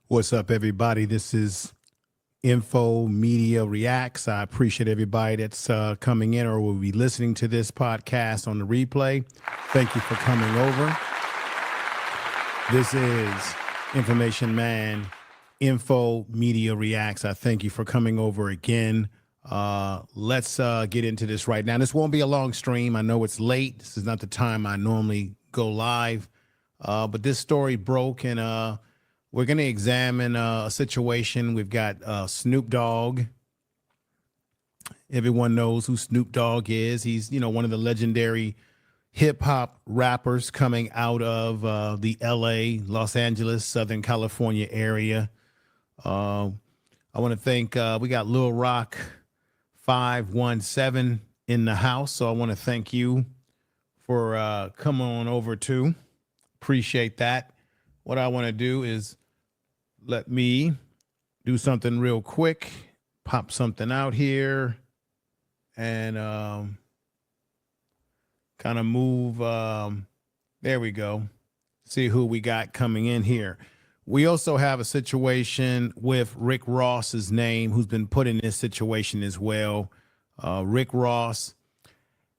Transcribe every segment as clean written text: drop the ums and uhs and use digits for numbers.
What's up, everybody? This is Info Media Reacts. I appreciate everybody that's coming in or will be listening to this podcast on the replay. Thank you for coming over. This is Information Man, Info Media Reacts. I thank you for coming over again. Let's get into this right now. This won't be a long stream. I know it's late. This is not the time I normally go live, but this story broke, and we're going to examine a situation. We've got Snoop Dogg. Everyone knows who Snoop Dogg is. He's, one of the legendary hip hop rappers coming out of the LA, Los Angeles, Southern California area. I want to thank, we got Lil Rock 517 in the house. So I want to thank you for coming on over too. Appreciate that. What I want to do is let me do something real quick, pop something out here, and kind of move. There we go. See who we got coming in here. We also have a situation with Rick Ross's name, who's been put in this situation as well. Rick Ross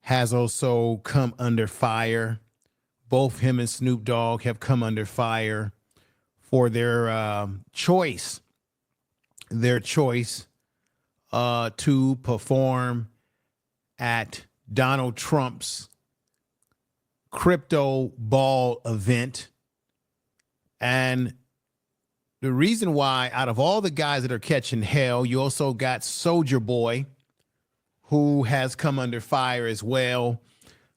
has also come under fire. Both him and Snoop Dogg have come under fire for their choice to perform at Donald Trump's crypto ball event. And the reason why, out of all the guys that are catching hell, you also got Soulja Boy, who has come under fire as well.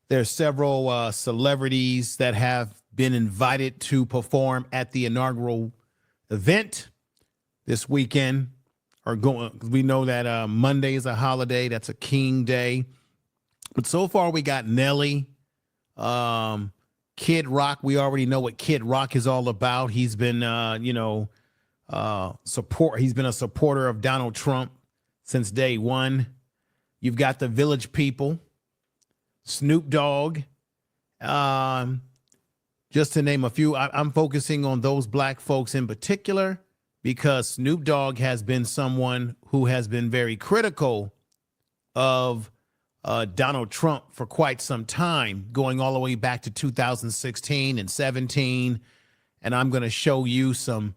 There's several celebrities that have been invited to perform at the inaugural event this weekend. We know that Monday is a holiday. That's a King Day. But so far we got Nelly, Kid Rock. We already know what Kid Rock is all about. He's been, he's been a supporter of Donald Trump since day one. You've got the Village People, Snoop Dogg, just to name a few. I'm focusing on those black folks in particular because Snoop Dogg has been someone who has been very critical of Donald Trump for quite some time, going all the way back to 2016 and 17. And I'm going to show you some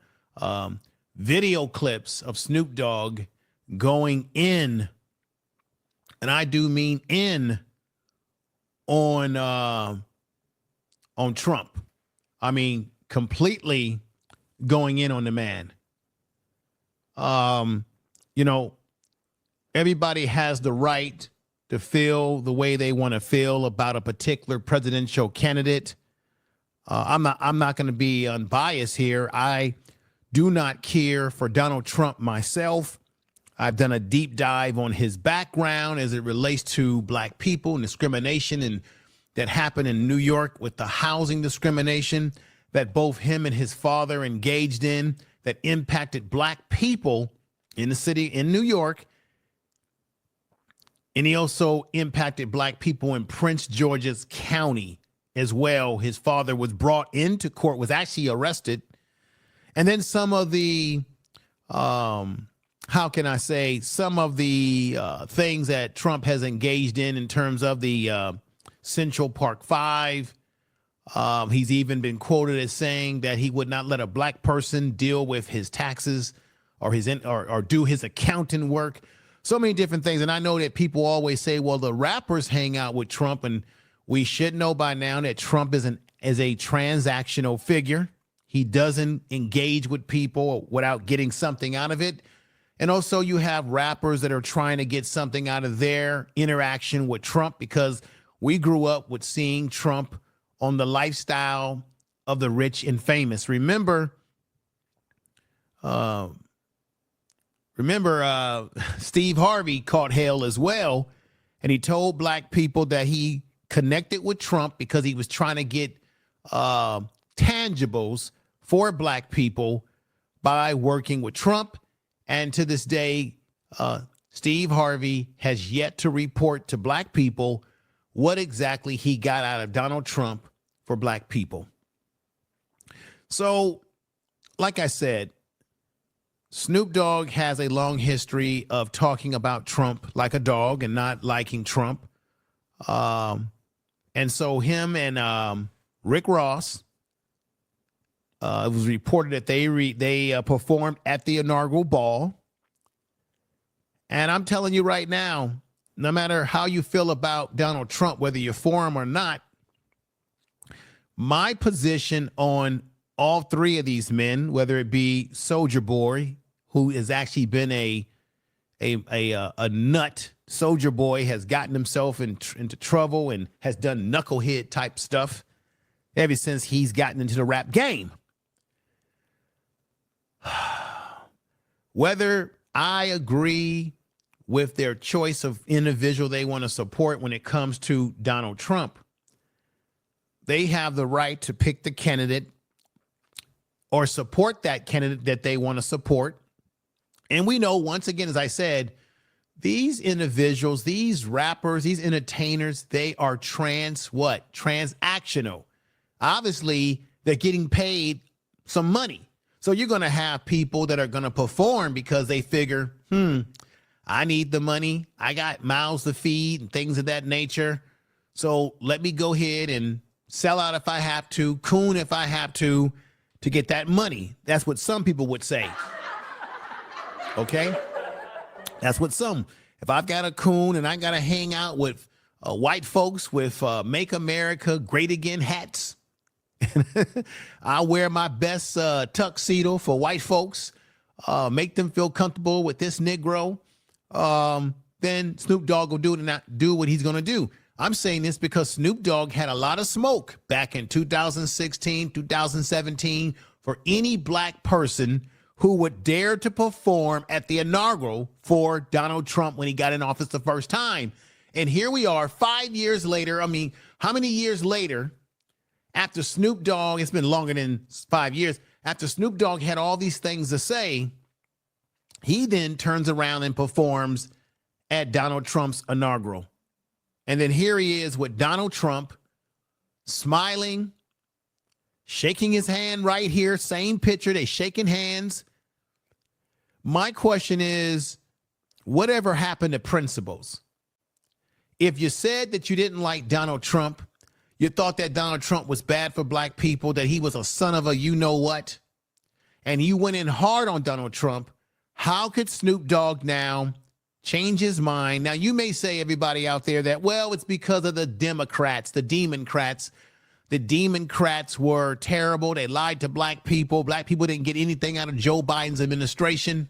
video clips of Snoop Dogg going in, and I do mean in, on Trump. I mean, completely going in on the man. Everybody has the right to feel the way they want to feel about a particular presidential candidate. I'm not going to be unbiased here. I do not care for Donald Trump myself. I've done a deep dive on his background as it relates to black people and discrimination and that happened in New York with the housing discrimination that both him and his father engaged in that impacted black people in the city in New York. And he also impacted black people in Prince George's County as well. His father was brought into court, was actually arrested. And then some of the, how can I say, some of the things that Trump has engaged in terms of the Central Park Five. He's even been quoted as saying that he would not let a black person deal with his taxes or or do his accounting work. So many different things. And I know that people always say, well, the rappers hang out with Trump, and we should know by now that Trump is a transactional figure. He doesn't engage with people without getting something out of it. And also you have rappers that are trying to get something out of their interaction with Trump, because we grew up with seeing Trump on the lifestyle of the rich and famous. Remember Steve Harvey caught hell as well, and he told black people that he connected with Trump because he was trying to get tangibles for black people by working with Trump. And to this day, Steve Harvey has yet to report to black people what exactly he got out of Donald Trump for black people. So, like I said, Snoop Dogg has a long history of talking about Trump like a dog and not liking Trump. And so him and Rick Ross, it was reported that they performed at the inaugural ball. And I'm telling you right now, no matter how you feel about Donald Trump, whether you're for him or not, my position on all three of these men, whether it be Soulja Boy, who has actually been a nut. Soulja Boy has gotten himself into trouble and has done knucklehead type stuff ever since he's gotten into the rap game. Whether I agree with their choice of individual they want to support when it comes to Donald Trump, they have the right to pick the candidate or support that candidate that they want to support. And we know, once again, as I said, these individuals, these rappers, these entertainers, they are transactional. Obviously, they're getting paid some money. So you're going to have people that are going to perform because they figure, I need the money. I got mouths to feed and things of that nature. So let me go ahead and sell out if I have to, coon if I have to get that money. That's what some people would say. Okay? That's what if I've got a coon and I got to hang out with white folks with Make America Great Again hats, I wear my best tuxedo for white folks, make them feel comfortable with this Negro, then Snoop Dogg will do what he's going to do. I'm saying this because Snoop Dogg had a lot of smoke back in 2016, 2017 for any black person who would dare to perform at the inaugural for Donald Trump when he got in office the first time. And here we are 5 years later. I mean, how many years later after Snoop Dogg, it's been longer than 5 years, after Snoop Dogg had all these things to say, he then turns around and performs at Donald Trump's inaugural. And then here he is with Donald Trump smiling, shaking his hand right here, same picture, they shaking hands. My question is, whatever happened to principles? If you said that you didn't like Donald Trump, you thought that Donald Trump was bad for black people, that he was a son of a you-know-what, and you went in hard on Donald Trump, how could Snoop Dogg now change his mind? Now, you may say, everybody out there, that, well, it's because of the Democrats, the Democrats. The Democrats were terrible. They lied to black people. Black people didn't get anything out of Joe Biden's administration.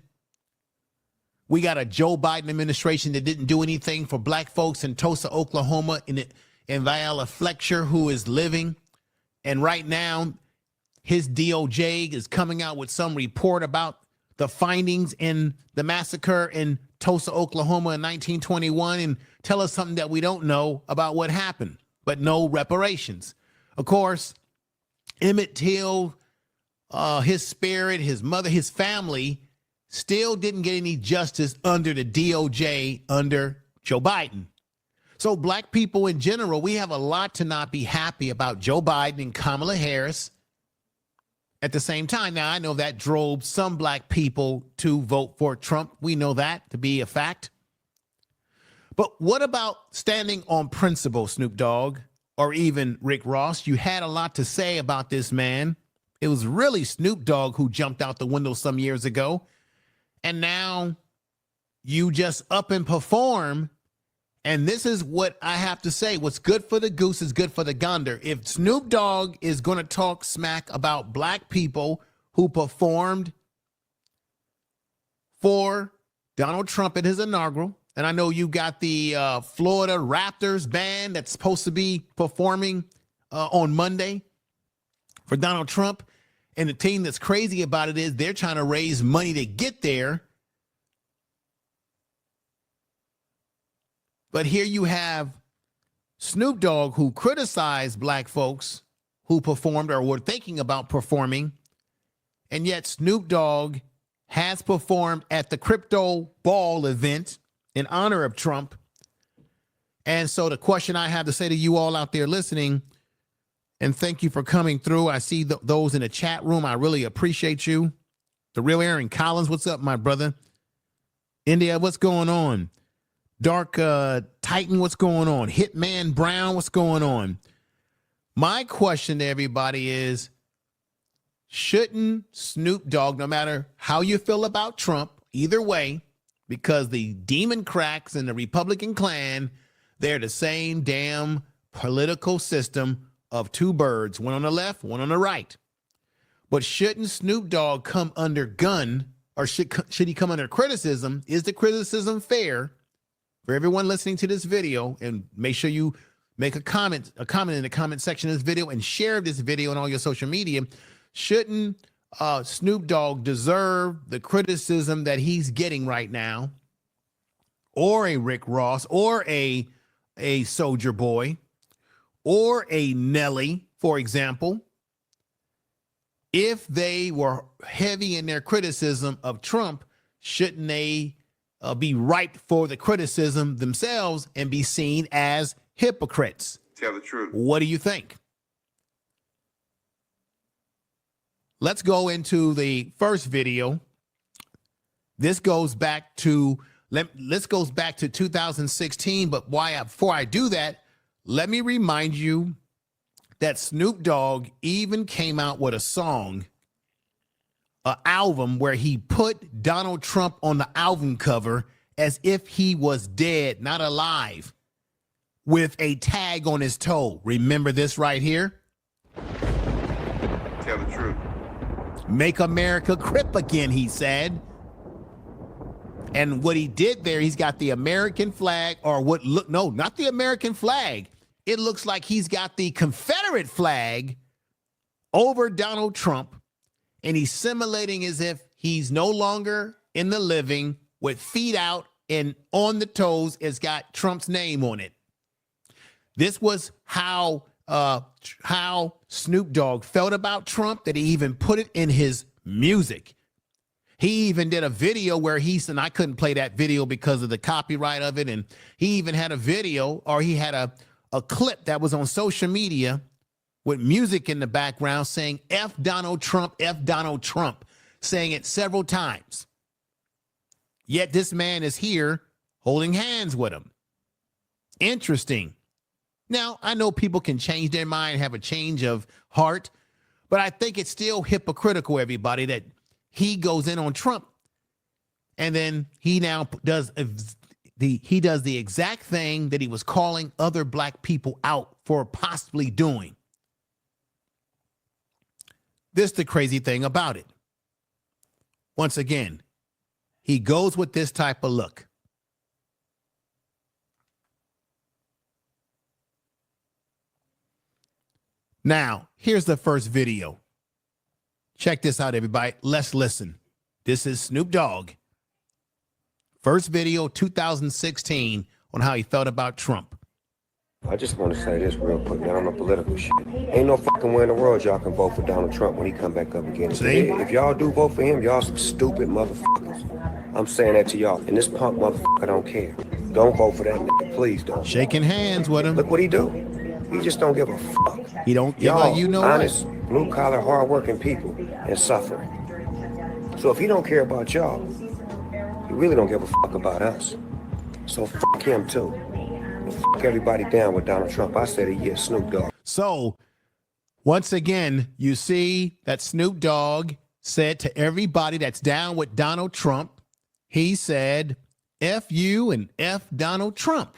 We got a Joe Biden administration that didn't do anything for black folks in Tulsa, Oklahoma, in Viola Fletcher, who is living. And right now, his DOJ is coming out with some report about the findings in the massacre in Tulsa, Oklahoma in 1921, and tell us something that we don't know about what happened, but no reparations. Of course, Emmett Till, his spirit, his mother, his family still didn't get any justice under the DOJ under Joe Biden. So black people in general, we have a lot to not be happy about Joe Biden and Kamala Harris at the same time. Now, I know that drove some black people to vote for Trump. We know that to be a fact. But what about standing on principle, Snoop Dogg, or even Rick Ross? You had a lot to say about this man. It was really Snoop Dogg who jumped out the window some years ago. And now you just up and perform. And this is what I have to say. What's good for the goose is good for the gander. If Snoop Dogg is going to talk smack about black people who performed for Donald Trump at his inaugural, and I know you got the Florida Raptors band that's supposed to be performing on Monday for Donald Trump. And the thing that's crazy about it is they're trying to raise money to get there. But here you have Snoop Dogg, who criticized black folks who performed or were thinking about performing. And yet Snoop Dogg has performed at the crypto ball event in honor of Trump. And so the question I have to say to you all out there listening, and thank you for coming through. I see those in the chat room. I really appreciate you. The Real Aaron Collins, what's up, my brother? India, what's going on? Dark Titan, what's going on? Hitman Brown, what's going on? My question to everybody is, shouldn't Snoop Dogg, no matter how you feel about Trump, either way, because the Democrats and the Republican clan, they're the same damn political system of two birds, one on the left, one on the right. But shouldn't Snoop Dogg come under gun, or should he come under criticism? Is the criticism fair? For everyone listening to this video, and make sure you make a comment in the comment section of this video and share this video on all your social media. Shouldn't Snoop Dogg deserve the criticism that he's getting right now, or a Rick Ross, or a Soulja Boy, or a Nelly, for example, if they were heavy in their criticism of Trump? Shouldn't they be ripe for the criticism themselves and be seen as hypocrites? Tell the truth. What do you think? Let's go into the first video. This goes back to, let's goes back to 2016. But before I do that, let me remind you that Snoop Dogg even came out with a song, an album, where he put Donald Trump on the album cover as if he was dead, not alive, with a tag on his toe. Remember this right here? Tell the truth. Make America crip again, he said. And what he did there, he's got the American flag, or what look, no, not the American flag. It looks like he's got the Confederate flag over Donald Trump, and he's simulating as if he's no longer in the living, with feet out, and on the toes, it's got Trump's name on it. This was how Snoop Dogg felt about Trump, that he even put it in his music. He even did a video where and I couldn't play that video because of the copyright of it. And he even had a video, or he had a clip that was on social media with music in the background saying, F Donald Trump, F Donald Trump, saying it several times. Yet this man is here holding hands with him. Interesting. Now, I know people can change their mind, have a change of heart, but I think it's still hypocritical, everybody, that he goes in on Trump, and then he now does the exact thing that he was calling other black people out for possibly doing. This is the crazy thing about it. Once again, he goes with this type of look. Now, here's the first video. Check this out, everybody. Let's listen. This is Snoop Dogg. First video, 2016, on how he felt about Trump. I just want to say this real quick. I don't know political shit. Ain't no fucking way in the world y'all can vote for Donald Trump when he come back up again. See? If y'all do vote for him, y'all some stupid motherfuckers. I'm saying that to y'all. And this punk motherfucker don't care. Don't vote for that nigga. Please don't. Shaking hands with him. Look what he do. He just don't give a fuck. He don't give a, you know, honest, blue-collar, hard-working people and suffering. So if he don't care about y'all, he really don't give a fuck about us. So fuck him too. And fuck everybody down with Donald Trump. I said a year, Snoop Dogg. So once again, you see that Snoop Dogg said to everybody that's down with Donald Trump, he said, F you and F Donald Trump.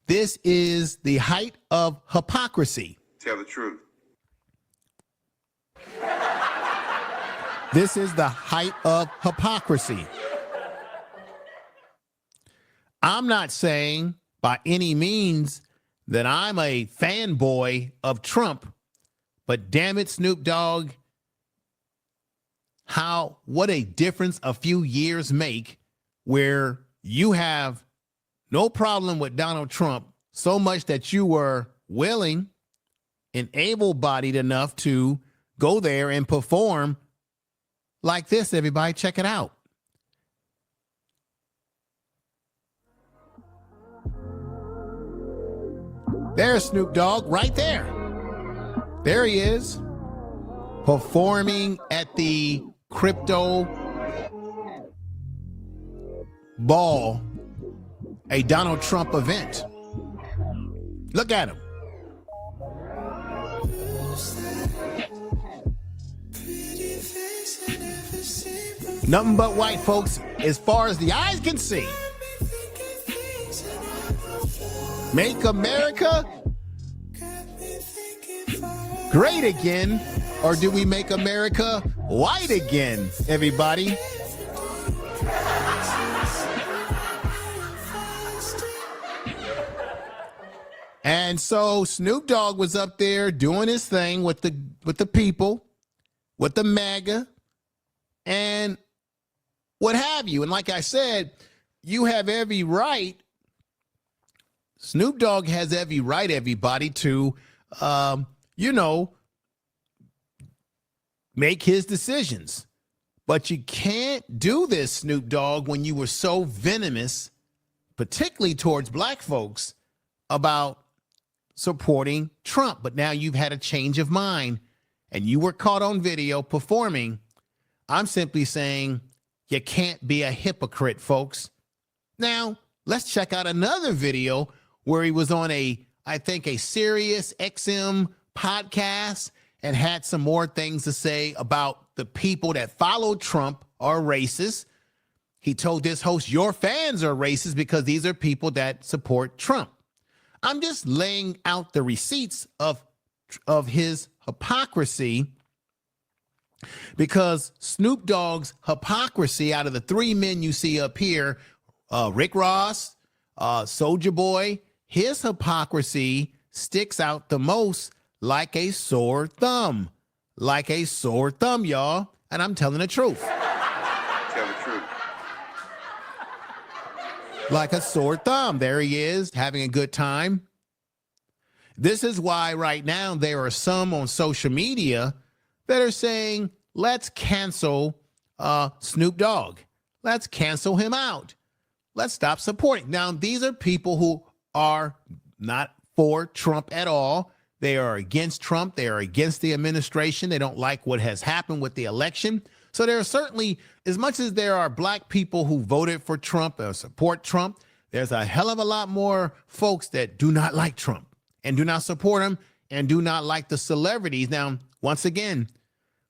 This is the height of hypocrisy. Tell the truth. This is the height of hypocrisy. I'm not saying by any means that I'm a fanboy of Trump, but damn it, Snoop Dogg, what a difference a few years make, where you have no problem with Donald Trump, so much that you were willing and able-bodied enough to go there and perform like this. Everybody, check it out. There's Snoop Dogg right there. There he is, performing at the crypto ball, a Donald Trump event. Look at him. Nothing but white folks as far as the eyes can see. Make America great again, or do we make America white again, everybody? And so Snoop Dogg was up there doing his thing with the people, with the MAGA, and what have you. And like I said, you have every right. Snoop Dogg has every right, everybody, to, make his decisions. But you can't do this, Snoop Dogg, when you were so venomous, particularly towards black folks, about supporting Trump. But now you've had a change of mind and you were caught on video performing. I'm simply saying you can't be a hypocrite, folks. Now, let's check out another video where he was on I think a Sirius XM podcast and had some more things to say about the people that follow Trump are racist. He told this host, your fans are racist because these are people that support Trump. I'm just laying out the receipts of his hypocrisy, because Snoop Dogg's hypocrisy, out of the three men you see up here, Rick Ross, Soulja Boy, his hypocrisy sticks out the most, like a sore thumb. Like a sore thumb, y'all. And I'm telling the truth. Tell the truth. Like a sore thumb. There he is, having a good time. This is why right now there are some on social media that are saying, let's cancel Snoop Dogg. Let's cancel him out. Let's stop supporting. Now, these are people who are not for Trump at all. They are against Trump. They are against the administration. They don't like what has happened with the election. So there are certainly, as much as there are black people who voted for Trump or support Trump, there's a hell of a lot more folks that do not like Trump and do not support him and do not like the celebrities. Now, once again,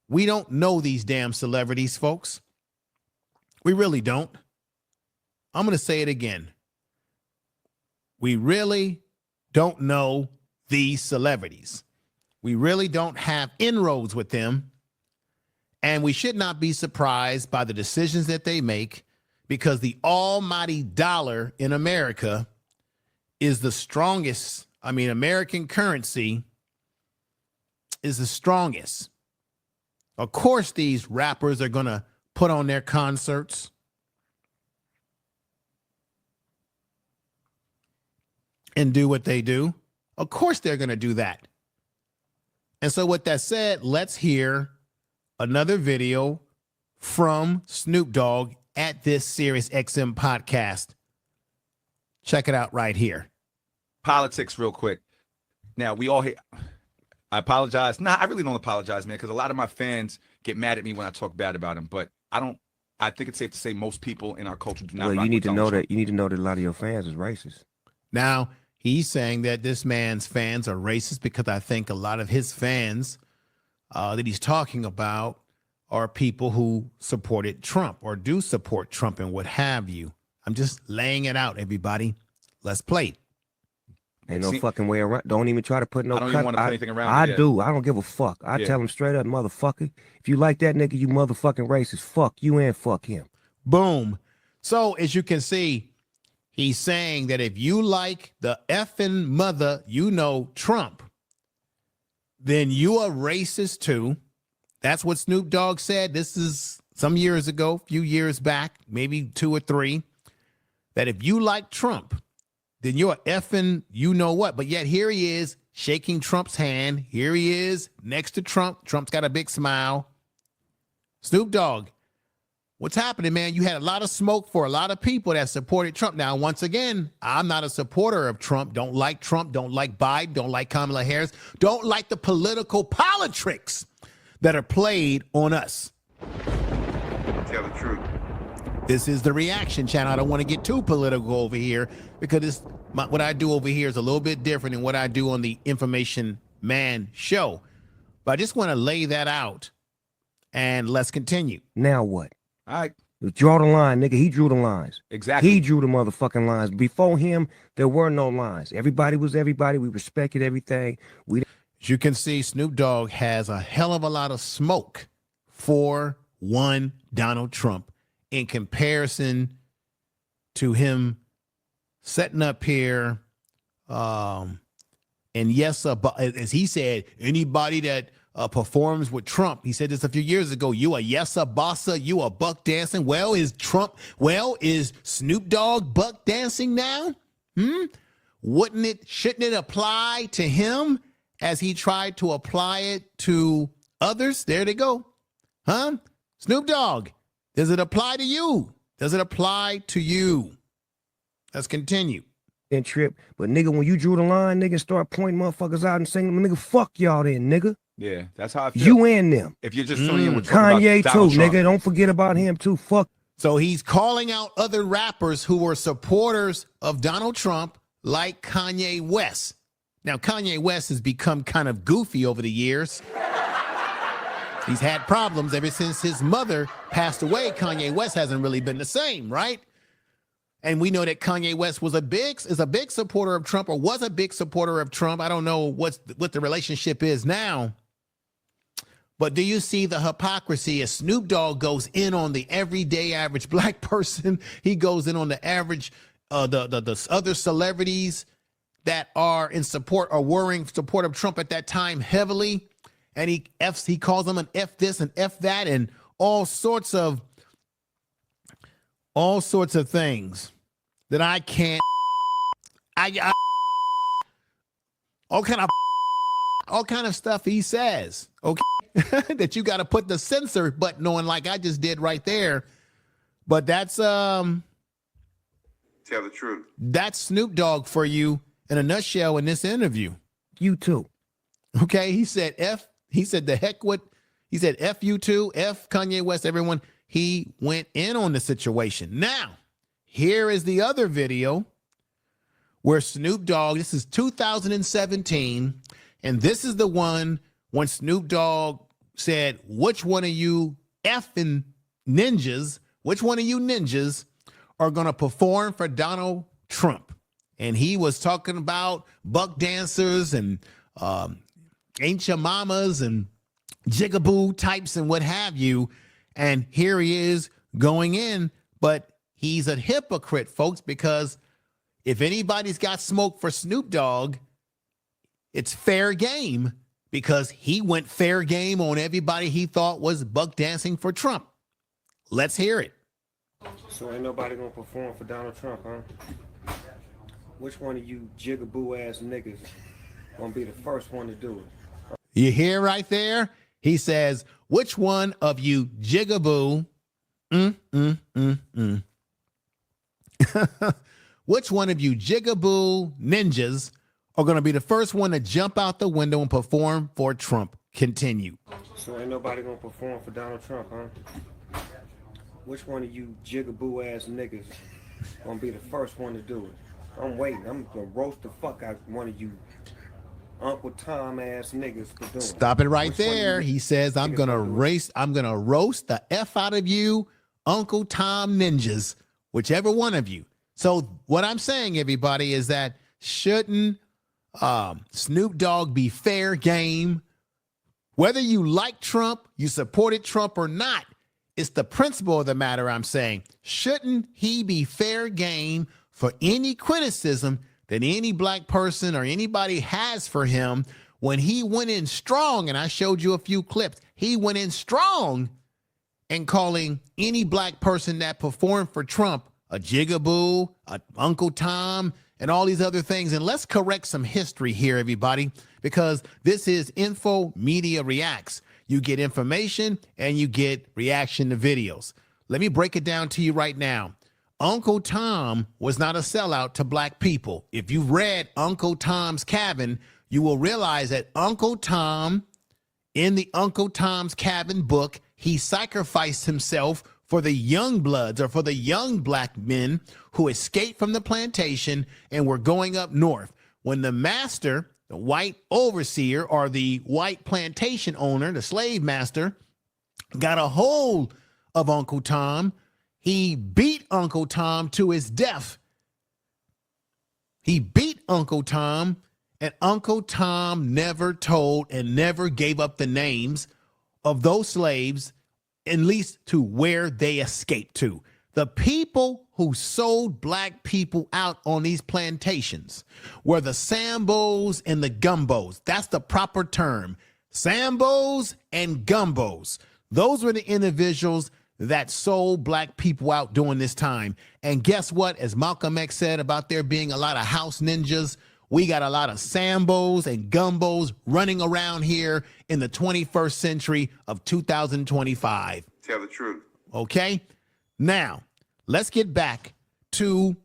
we don't know these damn celebrities, folks. We really don't. I'm going to say it again. We really don't know these celebrities. We really don't have inroads with them. And we should not be surprised by the decisions that they make, because the almighty dollar in America is the strongest. I mean, American currency is the strongest. Of course, these rappers are going to put on their concerts. And do what they do. Of course, they're going to do that. And so with that said, let's hear another video from Snoop Dogg at this Sirius XM podcast. Check it out right here. Politics real quick. Now, we all hate. I apologize. Nah, I really don't apologize, man, because a lot of my fans get mad at me when I talk bad about him. But I think it's safe to say most people in our culture do not. Well, you need to know that. You need to know that a lot of your fans is racist. Now, he's saying that this man's fans are racist because I think a lot of his fans that he's talking about are people who supported Trump or do support Trump and what have you. I'm just laying it out, everybody. Let's play it. Ain't no fucking way around. Don't even try to put no. I don't even want to put anything around. I do. I don't give a fuck. I tell him straight up, motherfucker. If you like that nigga, you motherfucking racist. Fuck you and fuck him. Boom. So as you can see, he's saying that if you like the effing mother, Trump, then you are racist too. That's what Snoop Dogg said. This is some years ago, a few years back, maybe 2 or 3, that if you like Trump, then you're effing what. But yet here he is shaking Trump's hand. Here he is next to Trump. Trump's got a big smile. Snoop Dogg, what's happening, man? You had a lot of smoke for a lot of people that supported Trump. Now, once again, I'm not a supporter of Trump. Don't like Trump. Don't like Biden. Don't like Kamala Harris. Don't like the political politics that are played on us. Tell the truth. This is the reaction channel. I don't want to get too political over here because what I do over here is a little bit different than what I do on the Information Man show. But I just want to lay that out and let's continue. Now what? All right. Draw the line, nigga. He drew the lines. Exactly. He drew the motherfucking lines. Before him, there were no lines. Everybody was everybody. We respected everything. As you can see, Snoop Dogg has a hell of a lot of smoke for one Donald Trump in comparison to him setting up here. And yes, as he said, anybody that performs with Trump, he said this a few years ago, you a yesa bossa, you a buck dancing. Well, is Snoop Dogg buck dancing now? Shouldn't it apply to him as he tried to apply it to others? There they go. Huh? Snoop Dogg, does it apply to you? Does it apply to you? Let's continue. Trip, but nigga, when you drew the line, nigga, start pointing motherfuckers out and saying, nigga, fuck y'all then, nigga. Yeah, that's how I feel. You and them. If you're just filling in with Kanye too, Donald Trump. nigga. Don't forget about him too. Fuck. So he's calling out other rappers who were supporters of Donald Trump, like Kanye West. Now, Kanye West has become kind of goofy over the years. He's had problems ever since his mother passed away. Kanye West hasn't really been the same, right? And we know that Kanye West is a big supporter of Trump, or was a big supporter of Trump. I don't know what the relationship is now. But do you see the hypocrisy as Snoop Dogg goes in on the everyday average black person? He goes in on the average, the other celebrities that are in support or were in support of Trump at that time heavily. And he calls them an F this and F that and all sorts of things that I can't. All kind of stuff he says. Okay, that you got to put the censor button on, like I just did right there. But that's Tell the truth. That's Snoop Dogg for you in a nutshell in this interview. You too. Okay, he said F. He said the heck what. He said F you too. F Kanye West. Everyone. He went in on the situation. Now, here is the other video where Snoop Dogg, this is 2017, and this is the one when Snoop Dogg said, which one of you effing ninjas, which one of you ninjas are going to perform for Donald Trump? And he was talking about buck dancers and ancient mamas and jigaboo types and what have you. And here he is going in, but he's a hypocrite, folks, because if anybody's got smoke for Snoop Dogg, it's fair game, because he went fair game on everybody he thought was buck dancing for Trump. Let's hear it. So ain't nobody gonna perform for Donald Trump, huh? Which one of you jigaboo ass niggas gonna be the first one to do it? You hear right there? He says, which one of you jigaboo, which one of you jigaboo ninjas are going to be the first one to jump out the window and perform for Trump? Continue. So ain't nobody gonna perform for Donald Trump, huh? Which one of you jigaboo ass niggas gonna be the first one to do it? I'm waiting. I'm gonna roast the fuck out one of you Uncle Tom ass niggas for doing. Stop it right there. He says, I'm gonna roast the F out of you, Uncle Tom ninjas, whichever one of you. So what I'm saying, everybody, is that shouldn't Snoop Dogg be fair game? Whether you like Trump, you supported Trump or not, it's the principle of the matter I'm saying. Shouldn't he be fair game for any criticism that any black person or anybody has for him when he went in strong? And I showed you a few clips. He went in strong and calling any black person that performed for Trump a jigaboo, a Uncle Tom, and all these other things. And let's correct some history here, everybody, because this is Info Media Reacts. You get information and you get reaction to videos. Let me break it down to you right now. Uncle Tom was not a sellout to black people. If you read Uncle Tom's Cabin, you will realize that Uncle Tom, in the Uncle Tom's Cabin book, he sacrificed himself for the young bloods or for the young black men who escaped from the plantation and were going up north. When the master, the white overseer or the white plantation owner, the slave master, got a hold of Uncle Tom, he beat Uncle Tom to his death. He beat Uncle Tom, and Uncle Tom never told and never gave up the names of those slaves, at least to where they escaped to. The people who sold black people out on these plantations were the Sambos and the Gumbos. That's the proper term. Sambos and Gumbos. Those were the individuals that sold black people out during this time. And guess what? As Malcolm X said about there being a lot of house ninjas, we got a lot of Sambos and Gumbos running around here in the 21st century of 2025. Tell the truth. Okay? Now, let's get back to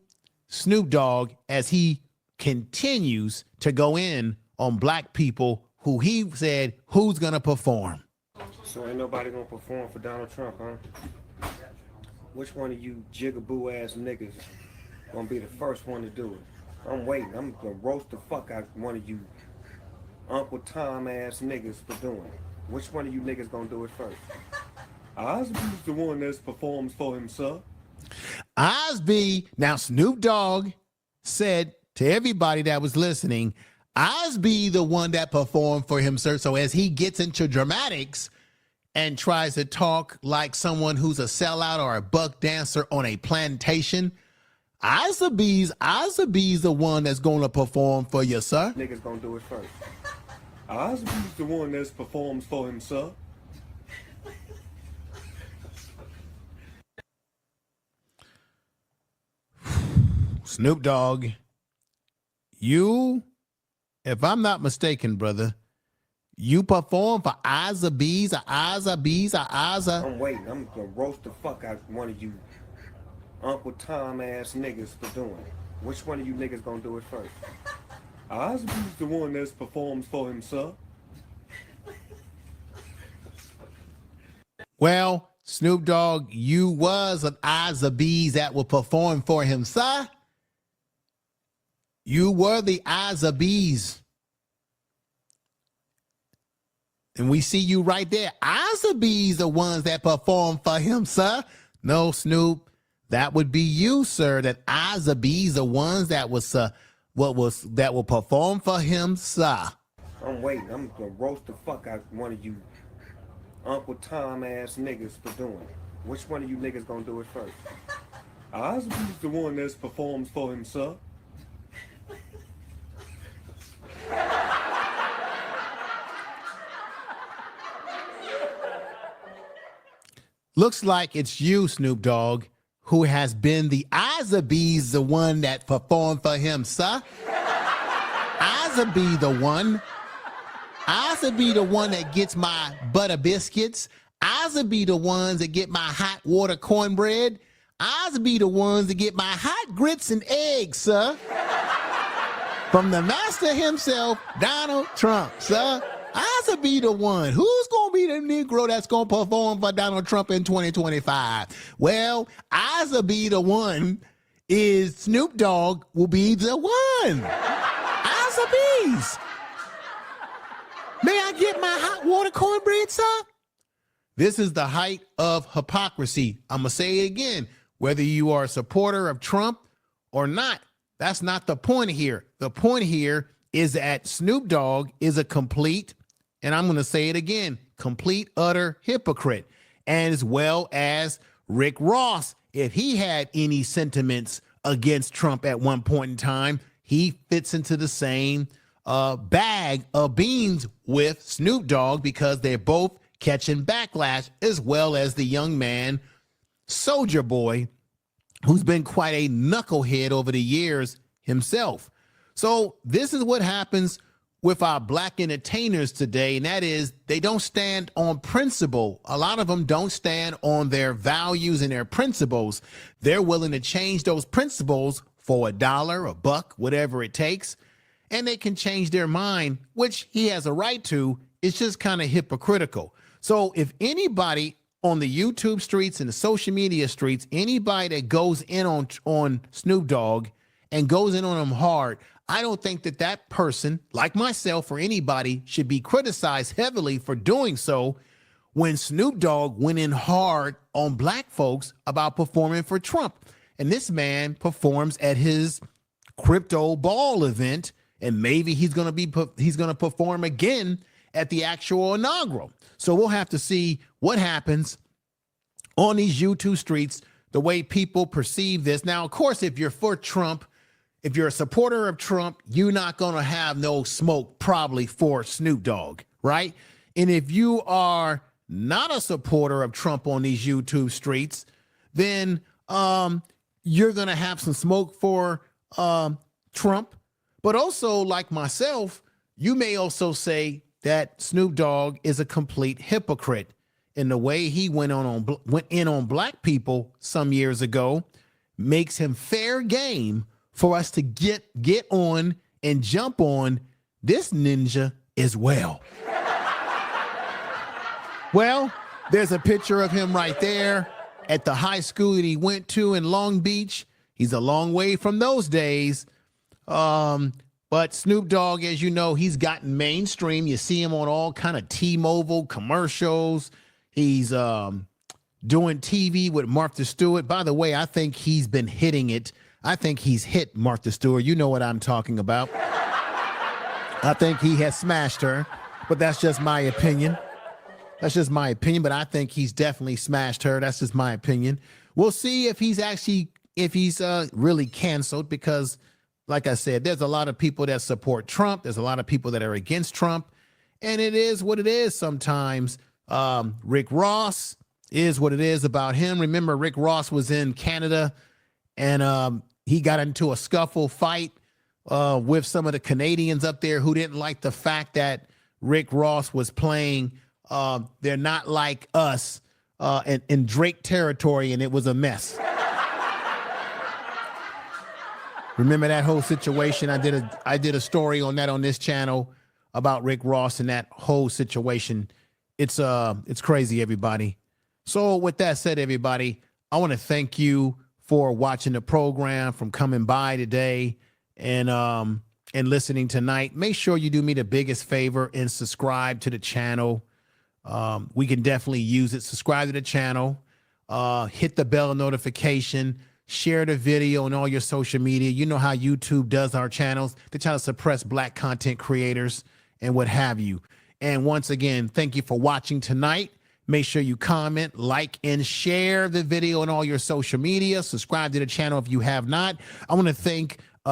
Snoop Dogg as he continues to go in on black people who he said, who's going to perform? So ain't nobody gonna perform for Donald Trump, huh? Which one of you jigaboo ass niggas gonna be the first one to do it? I'm waiting. I'm gonna roast the fuck out one of you Uncle Tom ass niggas for doing it. Which one of you niggas gonna do it first? Osby's the one that performs for himself. Osby, now Snoop Dogg said to everybody that was listening, Osby the one that performed for himself. So as he gets into dramatics and tries to talk like someone who's a sellout or a buck dancer on a plantation, Osby's the one that's going to perform for you, sir. Niggas gonna do it first. Osby's the one that performs for himself. Snoop Dogg, you, if I'm not mistaken, brother, you perform for Osby's. I'm waiting. I'm gonna roast the fuck out one of you Uncle Tom ass niggas for doing it. Which one of you niggas gonna do it first? Osby's the one that performs for himself. Well, Snoop Dogg, you was an Osby's that will perform for him, sir. You were the Osby's. And we see you right there. Osby's the ones that perform for him, sir. No, Snoop, that would be you, sir. That Osby's the ones that that will perform for him, sir. I'm waiting. I'm gonna roast the fuck out one of you Uncle Tom ass niggas for doing it. Which one of you niggas gonna do it first? Osby's the one that performs for himself. Looks like it's you, Snoop Dogg, who has been the Osby's the one that performed for him, sir. Osby the one. Osby the one that gets my butter biscuits. Osby the ones that get my hot water cornbread. Osby the ones that get my hot grits and eggs, sir. From the master himself, Donald Trump, sir. Osby the one. Who's going to be the Negro that's going to perform for Donald Trump in 2025? Well, Osby the one is Snoop Dogg will be the one. Osby's. May I get my hot water cornbread, sir? This is the height of hypocrisy. I'm going to say it again. Whether you are a supporter of Trump or not, that's not the point here. The point here is that Snoop Dogg is a complete, and I'm going to say it again, complete, utter hypocrite, as well as Rick Ross. If he had any sentiments against Trump at one point in time, he fits into the same bag of beans with Snoop Dogg because they're both catching backlash, as well as the young man, Soulja Boy, who's been quite a knucklehead over the years himself. So this is what happens with our black entertainers today, and that is they don't stand on principle. A lot of them don't stand on their values and their principles. They're willing to change those principles for $1, a buck, whatever it takes, and they can change their mind, which he has a right to. It's just kind of hypocritical. So if anybody on the YouTube streets and the social media streets, anybody that goes in on Snoop Dogg and goes in on him hard, I don't think that that person, like myself or anybody, should be criticized heavily for doing so when Snoop Dogg went in hard on black folks about performing for Trump. And this man performs at his crypto ball event, and maybe he's going to perform again at the actual inaugural. So we'll have to see what happens on these YouTube streets, the way people perceive this. Now, of course, if you're for Trump, if you're a supporter of Trump, you're not going to have no smoke probably for Snoop Dogg, right? And if you are not a supporter of Trump on these YouTube streets, then you're going to have some smoke for Trump. But also, like myself, you may also say that Snoop Dogg is a complete hypocrite in the way he went in on black people some years ago. Makes him fair game for us to get on and jump on this ninja as well. Well, there's a picture of him right there at the high school that he went to in Long Beach. He's a long way from those days. But Snoop Dogg, as you know, he's gotten mainstream. You see him on all kind of T-Mobile commercials. He's doing TV with Martha Stewart. By the way, I think he's been hitting it. I think he's hit Martha Stewart. You know what I'm talking about. I think he has smashed her, but that's just my opinion. That's just my opinion, but I think he's definitely smashed her. That's just my opinion. We'll see if he's really canceled, because like I said, there's a lot of people that support Trump. There's a lot of people that are against Trump, and it is what it is sometimes. Rick Ross is what it is about him. Remember, Rick Ross was in Canada, and he got into a scuffle fight with some of the Canadians up there who didn't like the fact that Rick Ross was playing They're Not Like Us in Drake territory, and it was a mess. Remember that whole situation? I did a story on that on this channel about Rick Ross and that whole situation. It's crazy, everybody. So with that said, everybody, I want to thank you for watching the program, from coming by today and listening tonight. Make sure you do me the biggest favor and subscribe to the channel. We can definitely use it. Subscribe to the channel, hit the bell notification, share the video on all your social media. You know how YouTube does our channels. They try to suppress black content creators and what have you. And once again, thank you for watching tonight. Make sure you comment, like, and share the video on all your social media. Subscribe to the channel if you have not. I want to thank